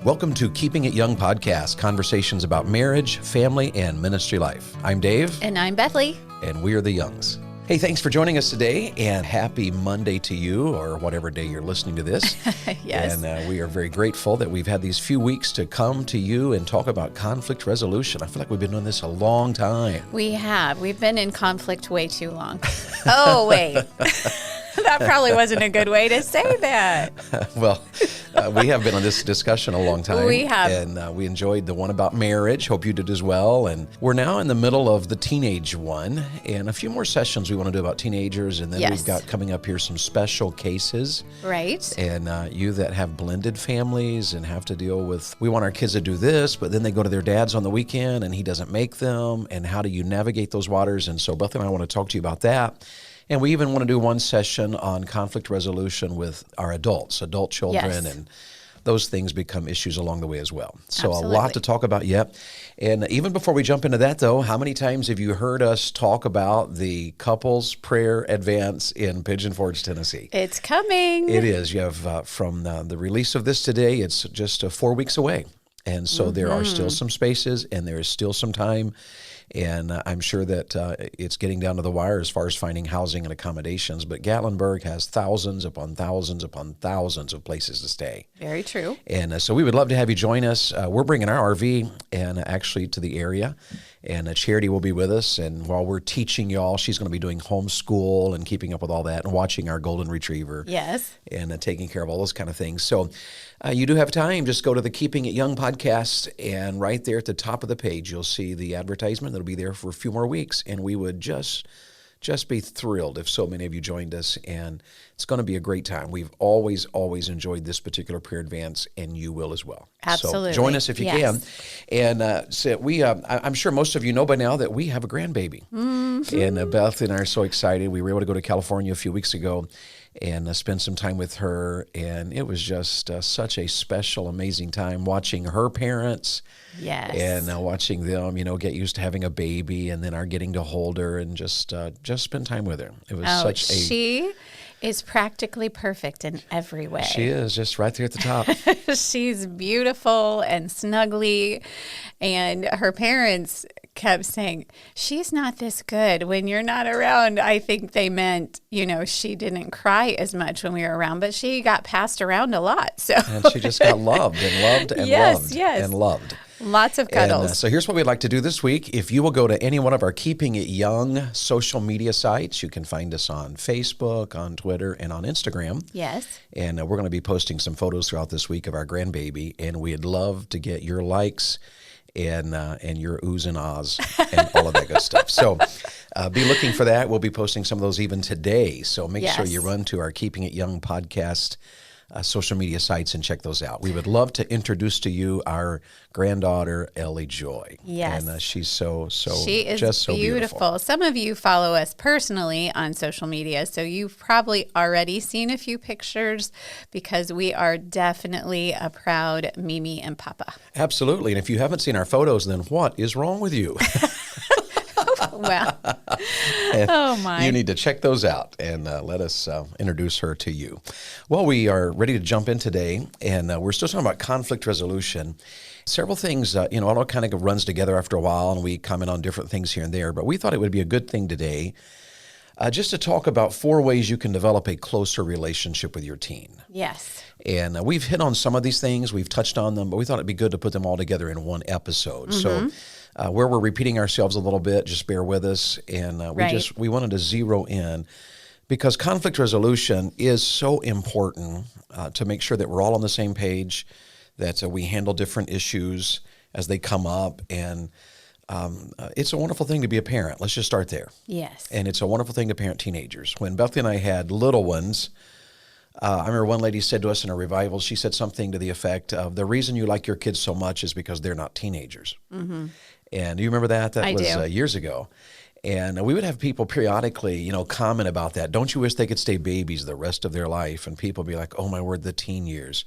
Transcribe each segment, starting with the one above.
Welcome to Keeping It Young podcast, conversations about marriage, family, and ministry life. I'm Dave. And I'm Bethlie. And we are the Youngs. Hey, thanks for joining us today, and happy Monday to you, or whatever day you're listening to this. Yes. And we are very grateful that we've had these few weeks to come to you and talk about conflict resolution. I feel like we've been doing this a long time. We have. We've been in conflict way too long. Oh, wait. That probably wasn't a good way to say that. Well, we have been on this discussion a long time. We have. And we enjoyed the one about marriage. Hope you did as well. And we're now in the middle of the teenage one. And a few more sessions we want to do about teenagers. And then Yes. we've got coming up here some special cases. Right. And you that have blended families and have to deal with, we want our kids to do this, but then they go to their dad's on the weekend and he doesn't make them. And how do you navigate those waters? And so Beth and I want to talk to you about that. And we even want to do one session on conflict resolution with our adult children, Yes. and those things become issues along the way as well. So Absolutely. A lot to talk about yet. And even before we jump into that, though, how many times have you heard us talk about the couples prayer advance in Pigeon Forge, Tennessee? It's coming. It is. You have from the release of this today, it's just 4 weeks away. And so there are still some spaces and there is still some time. And I'm sure that it's getting down to the wire as far as finding housing and accommodations. But Gatlinburg has thousands upon thousands upon thousands of places to stay. Very true. And so we would love to have you join us. We're bringing our RV and actually to the area. And Charity will be with us. And while we're teaching y'all, she's going to be doing homeschool and keeping up with all that and watching our golden retriever. Yes. And taking care of all those kind of things. So you do have time. Just go to the Keeping It Young podcast, and right there at the top of the page, you'll see the advertisement that'll be there for a few more weeks. And we would just be thrilled if so many of you joined us. And it's going to be a great time. We've always enjoyed this particular prayer advance, and you will as well. Absolutely. So join us if you can. And so I'm sure most of you know by now that we have a grandbaby. Mm-hmm. And Beth and I are so excited. We were able to go to California a few weeks ago and spend some time with her. And it was just such a special, amazing time watching her parents. Yes. And watching them, get used to having a baby, and then our getting to hold her and just spend time with her. It was She is practically perfect in every way. She is, just right there at the top. She's beautiful and snuggly. And her parents kept saying, she's not this good when you're not around. I think they meant, she didn't cry as much when we were around, but she got passed around a lot. So and she just got loved and loved and loved and loved. Lots of cuddles. And, so here's what we'd like to do this week. If you will go to any one of our Keeping It Young social media sites, you can find us on Facebook, on Twitter, and on Instagram. Yes. And we're going to be posting some photos throughout this week of our grandbaby, and we'd love to get your likes and your oohs and ahs and all of that good stuff. So be looking for that. We'll be posting some of those even today. So make sure you run to our Keeping It Young podcast social media sites and check those out. We would love to introduce to you our granddaughter, Ellie Joy. Yes. And she's she is just so beautiful. Some of you follow us personally on social media, so you've probably already seen a few pictures because we are definitely a proud Mimi and Papa. Absolutely. And if you haven't seen our photos, then what is wrong with you? Well, oh my. You need to check those out and let us introduce her to you. Well, we are ready to jump in today, and we're still talking about conflict resolution. Several things, it all kind of runs together after a while, and we comment on different things here and there, but we thought it would be a good thing today just to talk about 4 ways you can develop a closer relationship with your teen. Yes. And we've hit on some of these things, we've touched on them, but we thought it'd be good to put them all together in one episode. Mm-hmm. So where we're repeating ourselves a little bit, just bear with us. And we wanted to zero in because conflict resolution is so important to make sure that we're all on the same page, that we handle different issues as they come up. And it's a wonderful thing to be a parent. Let's just start there. Yes. And it's a wonderful thing to parent teenagers. When Bethlie and I had little ones, I remember one lady said to us in a revival, she said something to the effect of, the reason you like your kids so much is because they're not teenagers. Mm-hmm. And do you remember that? That was years ago. And we would have people periodically, comment about that. Don't you wish they could stay babies the rest of their life? And people be like, oh my word, the teen years.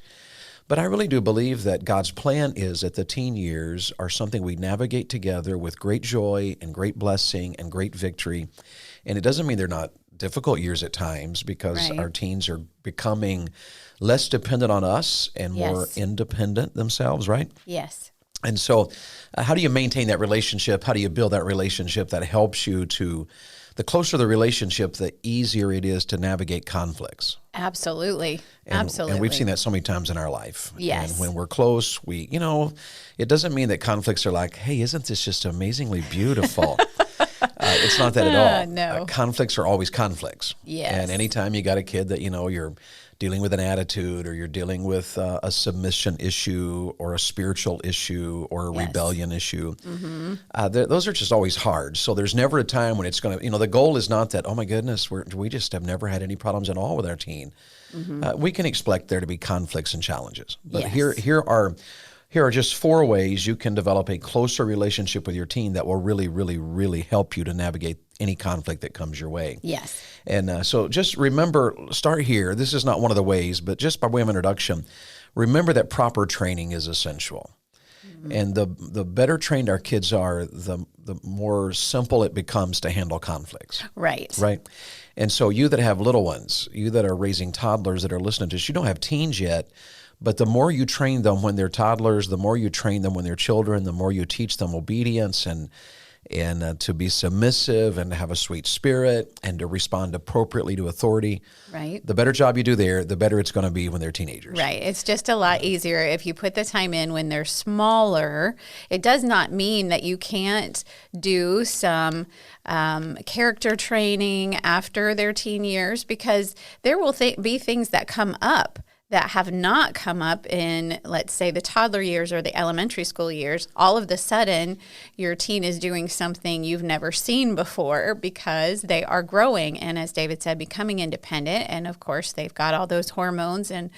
But I really do believe that God's plan is that the teen years are something we navigate together with great joy and great blessing and great victory. And it doesn't mean they're not difficult years at times because Right. our teens are becoming less dependent on us and more Yes. independent themselves, right? Yes. And so, how do you maintain that relationship? How do you build that relationship that helps you to, the closer the relationship, the easier it is to navigate conflicts. Absolutely. And, Absolutely. and we've seen that so many times in our life. Yes. And when we're close, it doesn't mean that conflicts are like, hey, isn't this just amazingly beautiful? It's not that at all. No. Conflicts are always conflicts. Yes. And anytime you got a kid that, you're dealing with an attitude or you're dealing with a submission issue or a spiritual issue or a Yes. rebellion issue, those are just always hard. So there's never a time when it's going to, the goal is not that, oh my goodness, we just have never had any problems at all with our teen. We can expect there to be conflicts and challenges. But Yes. here are just 4 ways you can develop a closer relationship with your teen that will really, really, really help you to navigate any conflict that comes your way. Yes. And so just remember, start here. This is not one of the ways, but just by way of introduction, remember that proper training is essential. And the better trained our kids are, the more simple it becomes to handle conflicts. Right. Right. And so you that have little ones, you that are raising toddlers that are listening to this, you don't have teens yet, but the more you train them when they're toddlers, the more you train them when they're children, the more you teach them obedience and to be submissive and to have a sweet spirit and to respond appropriately to authority. Right. The better job you do there, the better it's going to be when they're teenagers. Right. It's just a lot easier if you put the time in when they're smaller. It does not mean that you can't do some character training after their teen years, because there will be things that come up that have not come up in, let's say, the toddler years or the elementary school years. All of the sudden, your teen is doing something you've never seen before because they are growing and, as David said, becoming independent. And of course, they've got all those hormones and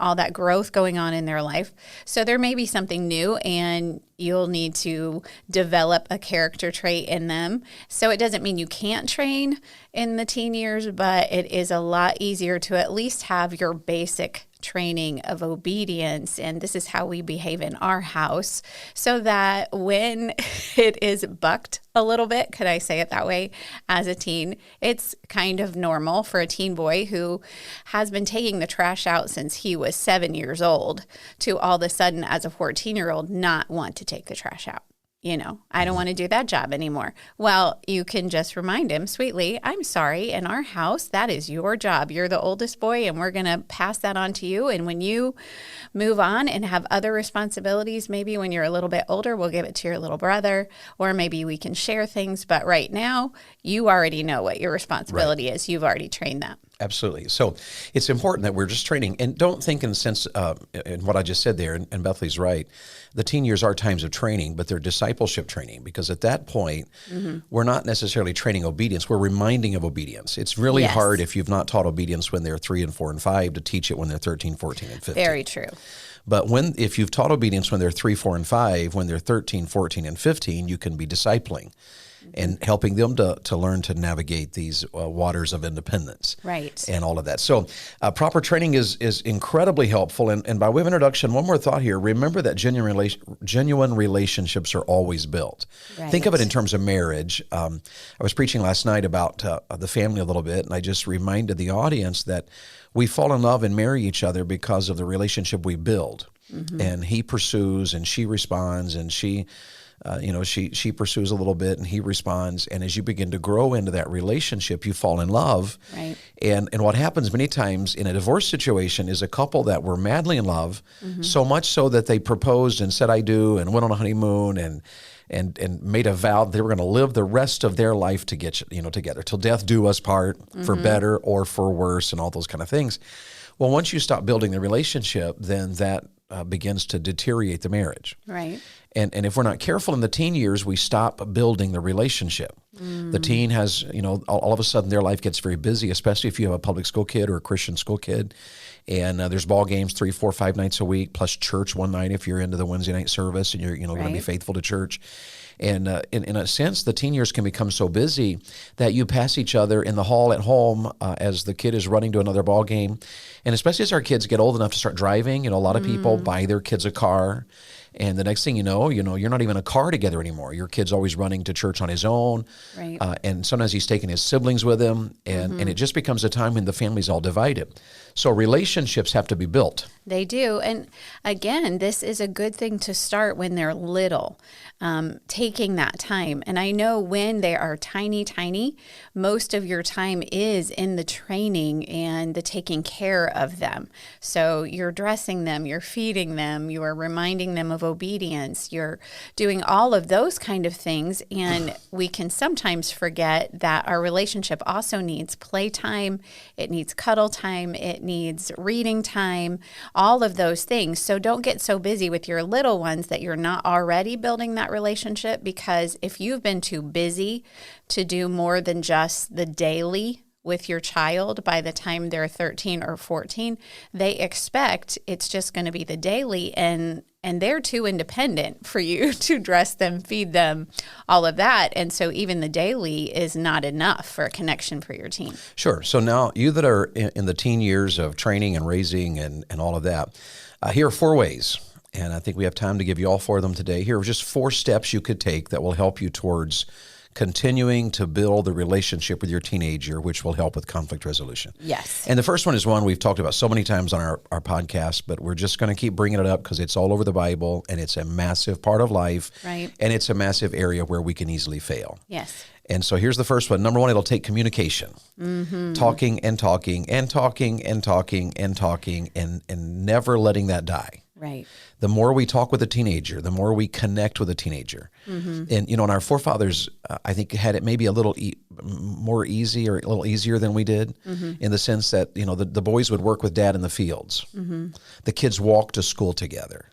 all that growth going on in their life. So there may be something new, and you'll need to develop a character trait in them. So it doesn't mean you can't train in the teen years, but it is a lot easier to at least have your basic training of obedience. And this is how we behave in our house, so that when it is bucked a little bit, could I say it that way, as a teen, it's kind of normal for a teen boy who has been taking the trash out since he was 7 years old to all of a sudden, as a 14-year-old, not want to take the trash out. I don't want to do that job anymore. Well, you can just remind him sweetly, I'm sorry, in our house, that is your job. You're the oldest boy, and we're going to pass that on to you. And when you move on and have other responsibilities, maybe when you're a little bit older, we'll give it to your little brother, or maybe we can share things. But right now, you already know what your responsibility is. You've already trained that. Absolutely. So it's important that we're just training, and don't think in the sense in what I just said there, and Bethlie's right. The teen years are times of training, but they're discipleship training, because at that point, we're not necessarily training obedience. We're reminding of obedience. It's really Yes. hard if you've not taught obedience when they're 3 and 4 and 5 to teach it when they're 13, 14, and 15. Very true. But if you've taught obedience when they're 3, 4, and 5, when they're 13, 14, and 15, you can be discipling and helping them to learn to navigate these waters of independence. Right. And all of that. So proper training is incredibly helpful. And by way of introduction, one more thought here. Remember that genuine relationships are always built. Right. Think of it in terms of marriage. I was preaching last night about the family a little bit, and I just reminded the audience that we fall in love and marry each other because of the relationship we build. And he pursues and she responds, and she pursues a little bit and he responds. And as you begin to grow into that relationship, you fall in love. Right. And what happens many times in a divorce situation is a couple that were madly in love, so much so that they proposed and said, I do, and went on a honeymoon and made a vow that they were going to live the rest of their life to get, together till death do us part, for better or for worse, and all those kind of things. Well, once you stop building the relationship, then that begins to deteriorate the marriage. Right. And if we're not careful in the teen years, we stop building the relationship. The teen has, all of a sudden their life gets very busy, especially if you have a public school kid or a Christian school kid. And there's ball games 3, 4, 5 nights a week, plus church one night if you're into the Wednesday night service and you're going to be faithful to church. And in a sense, the teen years can become so busy that you pass each other in the hall at home as the kid is running to another ball game. And especially as our kids get old enough to start driving, a lot of people buy their kids a car. And the next thing you know, you're not even in a car together anymore. Your kid's always running to church on his own. Right. And sometimes he's taking his siblings with him. And it just becomes a time when the family's all divided. So relationships have to be built. They do. And again, this is a good thing to start when they're little, taking that time. And I know when they are tiny, most of your time is in the training and the taking care of them. So you're dressing them, you're feeding them, you are reminding them of obedience, you're doing all of those kind of things. And we can sometimes forget that our relationship also needs playtime, it needs cuddle time, it needs reading time, all of those things. So don't get so busy with your little ones that you're not already building that relationship, because if you've been too busy to do more than just the daily with your child, by the time they're 13 or 14, they expect it's just going to be the daily, and they're too independent for you to dress them, feed them, all of that. And so even the daily is not enough for a connection for your teen. Sure. So now you that are in the teen years of training and raising and all of that, here are 4 ways. And I think we have time to give you all 4 of them today. Here are just 4 steps you could take that will help you towards continuing to build the relationship with your teenager, which will help with conflict resolution. Yes. And the first one is one we've talked about so many times on our podcast, but we're just going to keep bringing it up because it's all over the Bible and it's a massive part of life. Right. And it's a massive area where we can easily fail. Yes. And so here's the first one. Number 1, it'll take communication. Mm-hmm. Talking and talking and talking and talking and talking and never letting that die. Right. The more we talk with a teenager, the more we connect with a teenager. Mm-hmm. And, and our forefathers, I think, had it maybe a little more easy or a little easier than we did, in the sense that, the boys would work with dad in the fields. Mm-hmm. The kids walked to school together.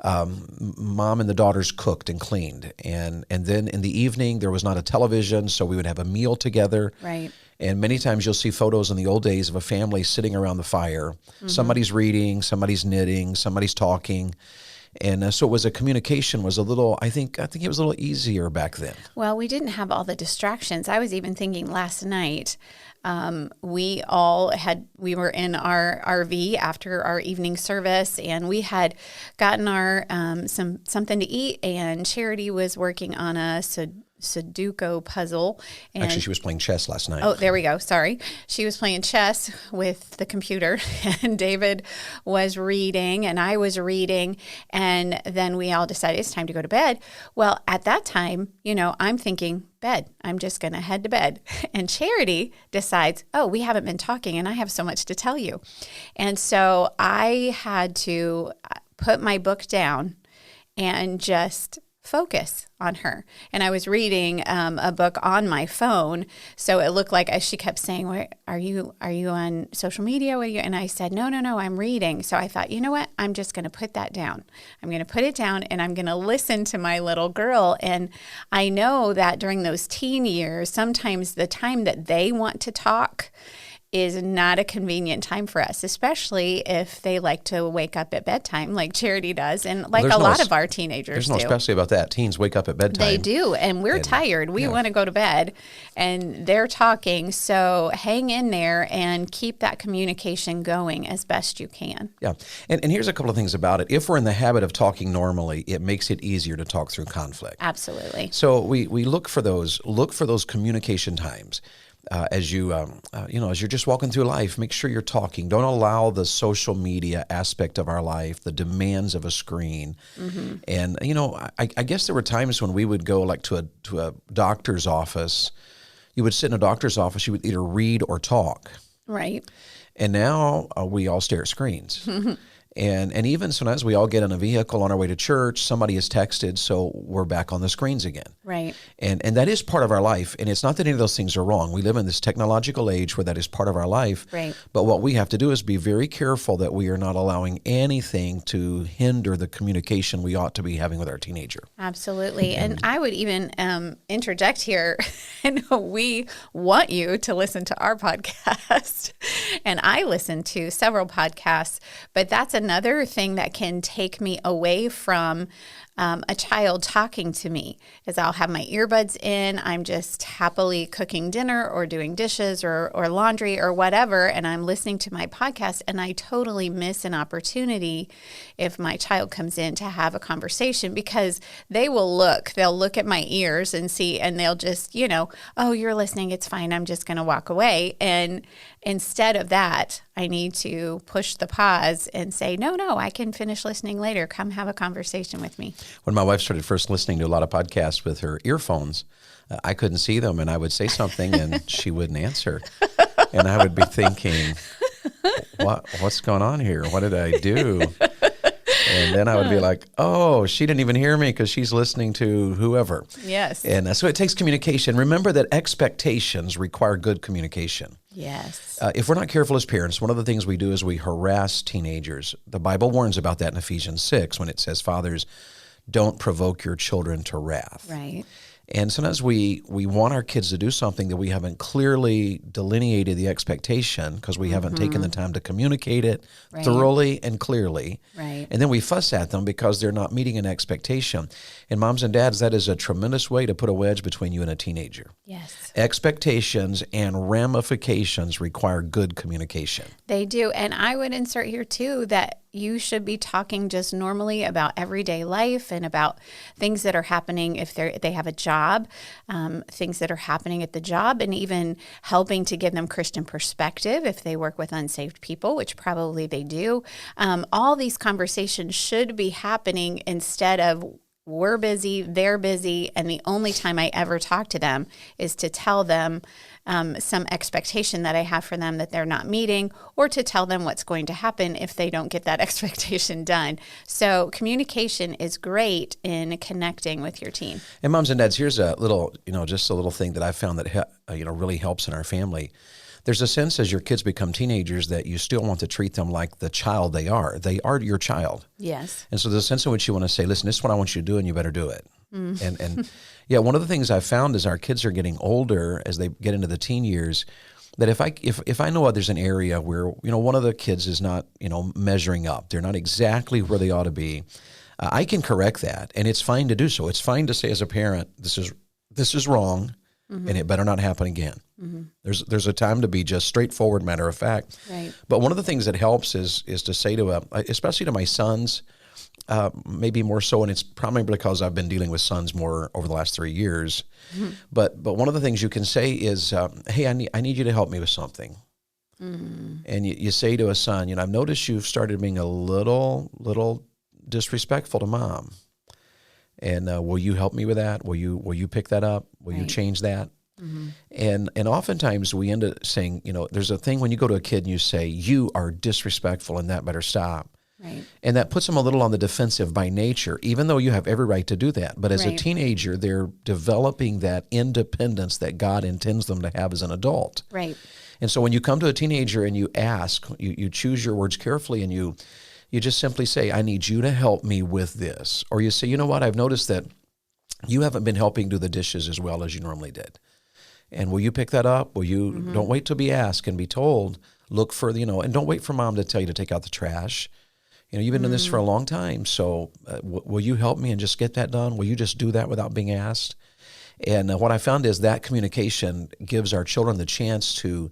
Mom and the daughters cooked and cleaned. And then in the evening, there was not a television, so we would have a meal together. Right. And many times you'll see photos in the old days of a family sitting around the fire. Mm-hmm. Somebody's reading, somebody's knitting, somebody's talking. And so it was communication was a little, I think it was a little easier back then. Well, we didn't have all the distractions. I was even thinking last night, we were in our RV after our evening service, and we had gotten our something to eat, and Charity was working on a Sudoku puzzle. And actually, she was playing chess last night. Oh, there we go. Sorry. She was playing chess with the computer, and David was reading and I was reading, and then we all decided it's time to go to bed. Well, at that time, I'm thinking, bed. I'm just going to head to bed. And Charity decides, oh, we haven't been talking and I have so much to tell you. And so I had to put my book down and just focus on her. And I was reading a book on my phone, so it looked like, as she kept saying, "Where are you on social media? And I said, no, I'm reading. So I thought, you know what? I'm just going to put that down. I'm going to put it down, and I'm going to listen to my little girl. And I know that during those teen years, sometimes the time that they want to talk is not a convenient time for us, especially if they like to wake up at bedtime like Charity does, and like a lot of our teenagers do. There's no especially about that. Teens wake up at bedtime. They do, and we're tired. We want to go to bed, and they're talking. So hang in there and keep that communication going as best you can. Yeah, and here's a couple of things about it. If we're in the habit of talking normally, it makes it easier to talk through conflict. Absolutely. So we look for those communication times. As you're just walking through life, make sure you're talking. Don't allow the social media aspect of our life, the demands of a screen. Mm-hmm. And I guess there were times when we would go like to a doctor's office. You would sit in a doctor's office. You would either read or talk. Right. And now we all stare at screens. And even sometimes we all get in a vehicle on our way to church, somebody has texted, so we're back on the screens again. Right. And that is part of our life. And it's not that any of those things are wrong. We live in this technological age where that is part of our life. Right. But what we have to do is be very careful that we are not allowing anything to hinder the communication we ought to be having with our teenager. Absolutely. And I would even interject here. I know we want you to listen to our podcast. And I listen to several podcasts, but that's another another thing that can take me away from a child talking to me is I'll have my earbuds in. I'm just happily cooking dinner or doing dishes or laundry or whatever, and I'm listening to my podcast, and I totally miss an opportunity if my child comes in to have a conversation, because they'll look at my ears and see, and they'll just, oh, you're listening, it's fine, I'm just going to walk away. And instead of that, I need to push the pause and say, no, I can finish listening later. Come have a conversation with me. When my wife started first listening to a lot of podcasts with her earphones, I couldn't see them, and I would say something, and she wouldn't answer. And I would be thinking, what's going on here? What did I do? And then I would be like, oh, she didn't even hear me because she's listening to whoever. Yes. And so it takes communication. Remember that expectations require good communication. Yes. If we're not careful as parents, one of the things we do is we harass teenagers. The Bible warns about that in Ephesians 6 when it says, fathers, don't provoke your children to wrath. Right. And sometimes we want our kids to do something that we haven't clearly delineated the expectation because we haven't taken the time to communicate it thoroughly and clearly. Right. And then we fuss at them because they're not meeting an expectation. And moms and dads, that is a tremendous way to put a wedge between you and a teenager. Yes. Expectations and ramifications require good communication. They do. And I would insert here too that you should be talking just normally about everyday life and about things that are happening if they have a job, things that are happening at the job, and even helping to give them Christian perspective if they work with unsaved people, which probably they do. All these conversations should be happening instead of we're busy, they're busy, and the only time I ever talk to them is to tell them some expectation that I have for them that they're not meeting, or to tell them what's going to happen if they don't get that expectation done. So communication is great in connecting with your teen. And moms and dads, here's a little, just a little thing that I found that really helps in our family. There's a sense as your kids become teenagers that you still want to treat them like the child they are. They are your child. Yes. And so there's a sense in which you want to say, listen, this is what I want you to do, and you better do it. And yeah, one of the things I've found is our kids are getting older as they get into the teen years, that if I know there's an area where, one of the kids is not, measuring up, they're not exactly where they ought to be, I can correct that, and it's fine to do so. It's fine to say as a parent, this is wrong, and it better not happen again. There's a time to be just straightforward, matter of fact. Right. But one of the things that helps is to say especially to my sons, maybe more so, and it's probably because I've been dealing with sons more over the last 3 years. But one of the things you can say is, hey, I need you to help me with something. And you say to a son, I've noticed you've started being a little disrespectful to mom. And will you help me with that? Will you pick that up? Will you change that? And oftentimes we end up saying, there's a thing when you go to a kid and you say, you are disrespectful and that better stop. Right. And that puts them a little on the defensive by nature, even though you have every right to do that. But as a teenager, they're developing that independence that God intends them to have as an adult. Right. And so when you come to a teenager and you ask, you choose your words carefully, and you just simply say, I need you to help me with this. Or you say, you know what, I've noticed that you haven't been helping do the dishes as well as you normally did. And will you pick that up? Will you, don't wait to be asked and be told, look for, and don't wait for mom to tell you to take out the trash. You've been doing this for a long time, so will you help me and just get that done? Will you just do that without being asked? And what I found is that communication gives our children the chance to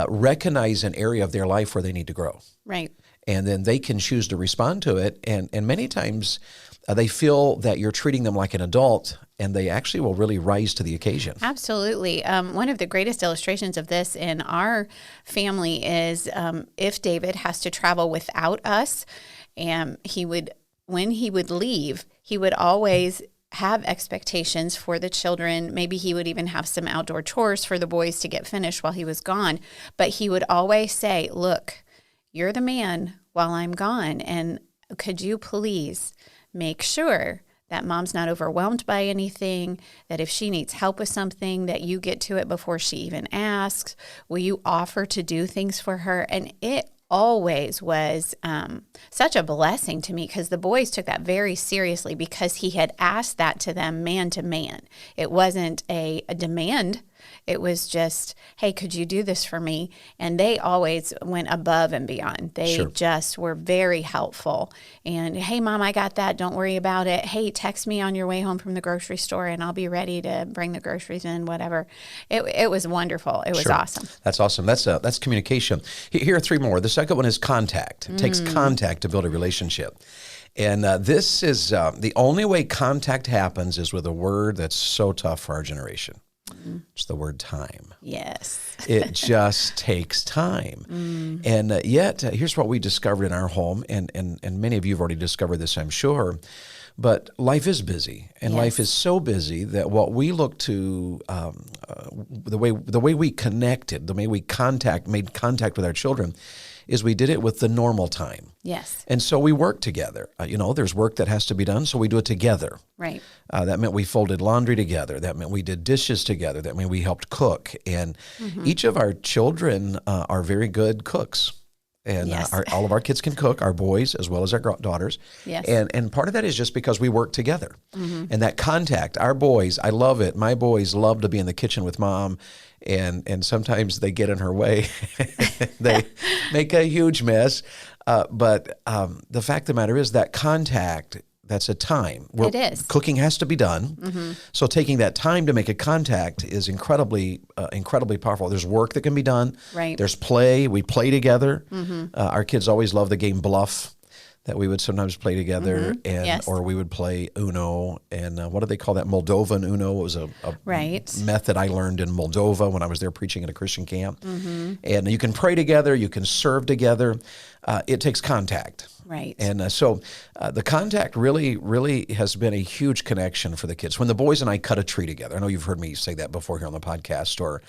recognize an area of their life where they need to grow. Right. And then they can choose to respond to it. And many times they feel that you're treating them like an adult, and they actually will really rise to the occasion. Absolutely. One of the greatest illustrations of this in our family is if David has to travel without us, and when he would leave, he would always have expectations for the children. Maybe he would even have some outdoor chores for the boys to get finished while he was gone. But he would always say, look, you're the man while I'm gone, and could you please make sure that mom's not overwhelmed by anything, that if she needs help with something, that you get to it before she even asks. Will you offer to do things for her? And it always was such a blessing to me, because the boys took that very seriously, because he had asked that to them man to man. It wasn't a demand It was just, hey, could you do this for me? And they always went above and beyond. They Sure. just were very helpful. And, hey, Mom, I got that. Don't worry about it. Hey, text me on your way home from the grocery store and I'll be ready to bring the groceries in, whatever. It was wonderful. It was Sure. awesome. That's awesome. That's communication. Here are three more. The second one is contact. It takes contact to build a relationship. And this is the only way contact happens is with a word that's so tough for our generation. It's the word time. Yes. It just takes time. And yet, here's what we discovered in our home, and many of you have already discovered this, I'm sure, but life is busy, and life is so busy that what we look to, the way we connected, the way we made contact with our children, is we did it with the normal time. Yes. And so we work together. There's work that has to be done, so we do it together. Right. That meant we folded laundry together. That meant we did dishes together. That meant we helped cook. And each of our children are very good cooks. And Yes. all of our kids can cook, our boys as well as our daughters. Yes. And part of that is just because we work together. And that contact, our boys, I love it. My boys love to be in the kitchen with Mom. And sometimes they get in her way. They make a huge mess. But the fact of the matter is that contact, that's a time. It is. Cooking has to be done. So taking that time to make a contact is incredibly powerful. There's work that can be done. Right. There's play. We play together. Our kids always love the game Bluff that we would sometimes play together, and Yes. or we would play Uno, and what do they call that? Moldovan Uno. It was a Right. method I learned in Moldova when I was there preaching at a Christian camp. And you can pray together, you can serve together. It takes contact. Right. And so the contact really has been a huge connection for the kids. When the boys and I cut a tree together, I know you've heard me say that before here on the podcast, or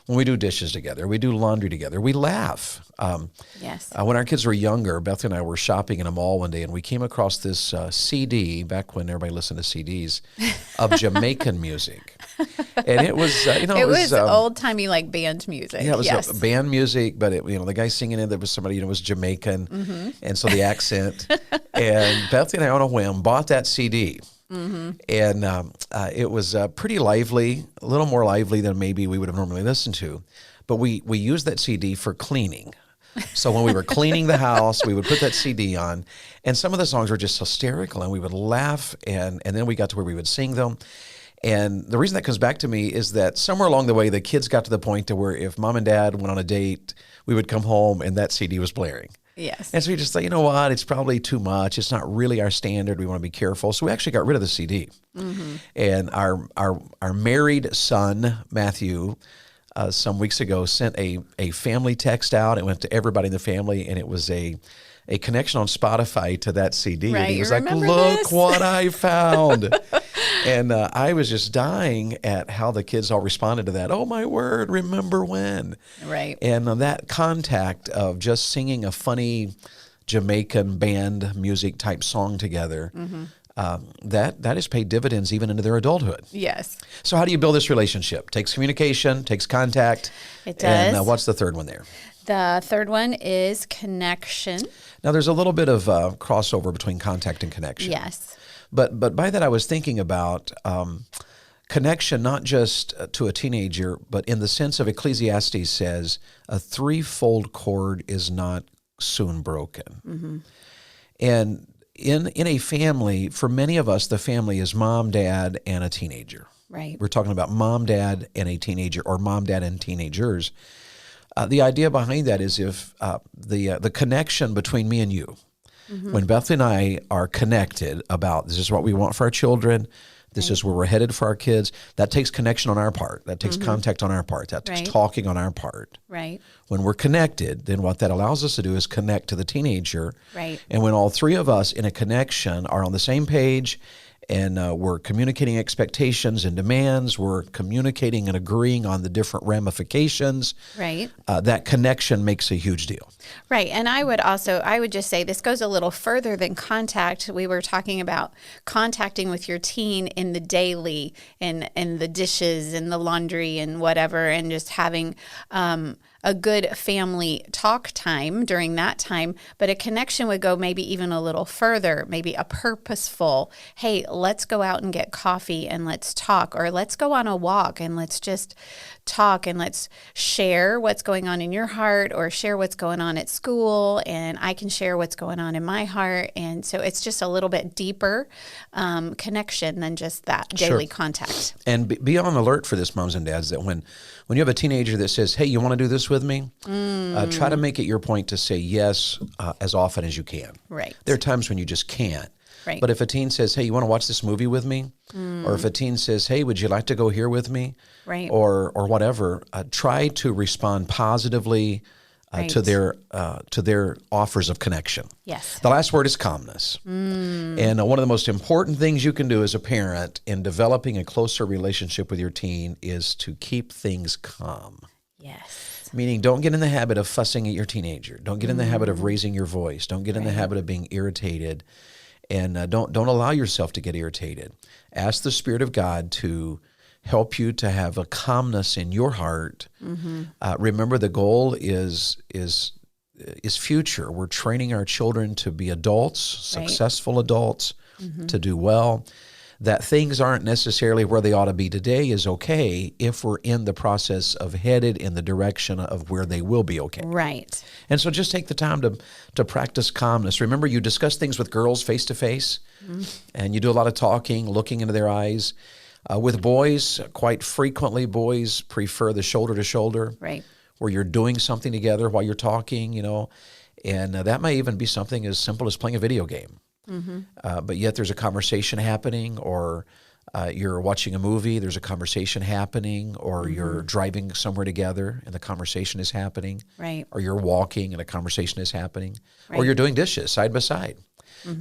when we do dishes together, we do laundry together, we laugh. Yes. When our kids were younger, Bethany and I were shopping in a mall one day, and we came across this CD, back when everybody listened to CDs, of Jamaican music. And it was, It was old-timey, like, band music. yeah, it was Yes. band music, but the guy singing it, there was somebody, was Jamaican, and so the accent. And Bethany and I, on a whim, bought that CD. And it was pretty lively, a little more lively than maybe we would have normally listened to. But we used that CD for cleaning. So when we were cleaning the house, we would put that CD on, and some of the songs were just hysterical, and we would laugh, and then we got to where we would sing them. And the reason that comes back to me is that somewhere along the way, the kids got to the point to where if Mom and Dad went on a date, we would come home and that CD was blaring. Yes. And so we just thought, you know what, it's probably too much. It's not really our standard. We want to be careful. So we actually got rid of the CD. And our married son, Matthew, some weeks ago sent a family text out. It went to everybody in the family, and it was a connection on Spotify to that CD. Right, And he you was like, remember look this? what I found. And I was just dying at how the kids all responded to that. Oh, my word, remember when? Right. And that contact of just singing a funny Jamaican band music type song together, that has paid dividends even into their adulthood. Yes. So how do you build this relationship? Takes communication, takes contact. It does. And what's the third one there? The third one is connection. Now, there's a little bit of crossover between contact and connection. Yes. But by that, I was thinking about connection, not just to a teenager, but in the sense of Ecclesiastes says, a threefold cord is not soon broken. And in a family, for many of us, the family is mom, dad, and a teenager. Right. We're talking about mom, dad, and a teenager, or mom, dad, and teenagers. The idea behind that is if the connection between me and you, when Bethany and I are connected about this is what we want for our children, this is where we're headed for our kids, that takes connection on our part. That takes contact on our part. That takes talking on our part. Right. When we're connected, then what that allows us to do is connect to the teenager. Right. And when all three of us in a connection are on the same page, and we're communicating expectations and demands, we're communicating and agreeing on the different ramifications. Right. That connection makes a huge deal. Right. And I would just say this goes a little further than contact. We were talking about contacting with your teen in the daily, in the dishes and the laundry and whatever, and just having a good family talk time during that time. But a connection would go maybe even a little further, maybe a purposeful, hey, let's go out and get coffee and let's talk, or let's go on a walk and let's just talk and let's share what's going on in your heart or share what's going on at school, and I can share what's going on in my heart. And so it's just a little bit deeper connection than just that daily contact. And be on alert for this, moms and dads, that when you have a teenager that says, hey, you want to do this with me? Try to make it your point to say yes as often as you can. Right. There are times when you just can't. Right. But if a teen says, hey, you want to watch this movie with me? Or if a teen says, hey, would you like to go here with me? Right. Or whatever, try to respond positively to their offers of connection. Yes. The last word is calmness. And one of the most important things you can do as a parent in developing a closer relationship with your teen is to keep things calm. Yes. Meaning, don't get in the habit of fussing at your teenager. Don't get in the habit of raising your voice. Don't get in the habit of being irritated. And don't allow yourself to get irritated. Ask the Spirit of God to help you to have a calmness in your heart. Remember, the goal is future. We're training our children to be adults, successful adults, to do well. That things aren't necessarily where they ought to be today is okay if we're in the process of headed in the direction of where they will be okay. Right. And so just take the time to practice calmness. Remember, you discuss things with girls face to face, and you do a lot of talking, looking into their eyes. With boys, quite frequently, boys prefer the shoulder to shoulder, Right. where you're doing something together while you're talking, and that may even be something as simple as playing a video game. But yet there's a conversation happening, or you're watching a movie, there's a conversation happening, or you're driving somewhere together and the conversation is happening, Right. or you're walking and a conversation is happening, or Right. you're doing dishes side by side.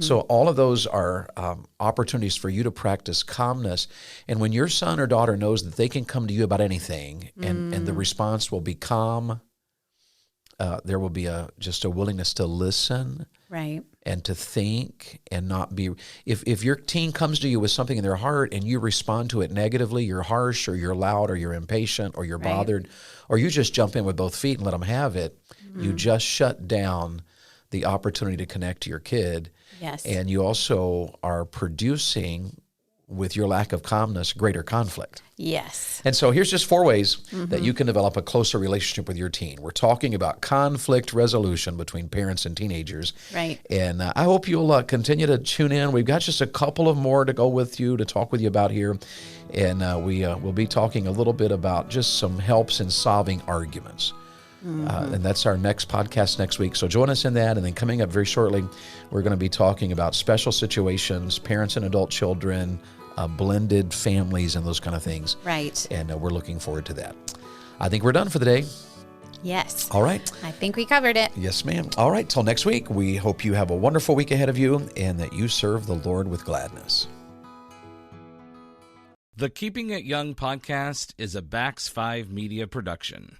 So all of those are opportunities for you to practice calmness. And when your son or daughter knows that they can come to you about anything and the response will be calm, there will be just a willingness to listen, Right. and to think and not be, if your teen comes to you with something in their heart and you respond to it negatively, you're harsh or you're loud or you're impatient or you're bothered, or you just jump in with both feet and let them have it, you just shut down the opportunity to connect to your kid. Yes. And you also are producing, with your lack of calmness, greater conflict. Yes. And so here's just 4 ways that you can develop a closer relationship with your teen. We're talking about conflict resolution between parents and teenagers. Right. And I hope you'll continue to tune in. We've got just a couple of more to go with you, to talk with you about here. And we'll be talking a little bit about just some helps in solving arguments. And that's our next podcast next week. So join us in that. And then coming up very shortly, we're going to be talking about special situations, parents and adult children, blended families, and those kind of things. Right. And we're looking forward to that. I think we're done for the day. Yes. All right. I think we covered it. Yes, ma'am. All right. Till next week, we hope you have a wonderful week ahead of you and that you serve the Lord with gladness. The Keeping It Young podcast is a Bax 5 Media production.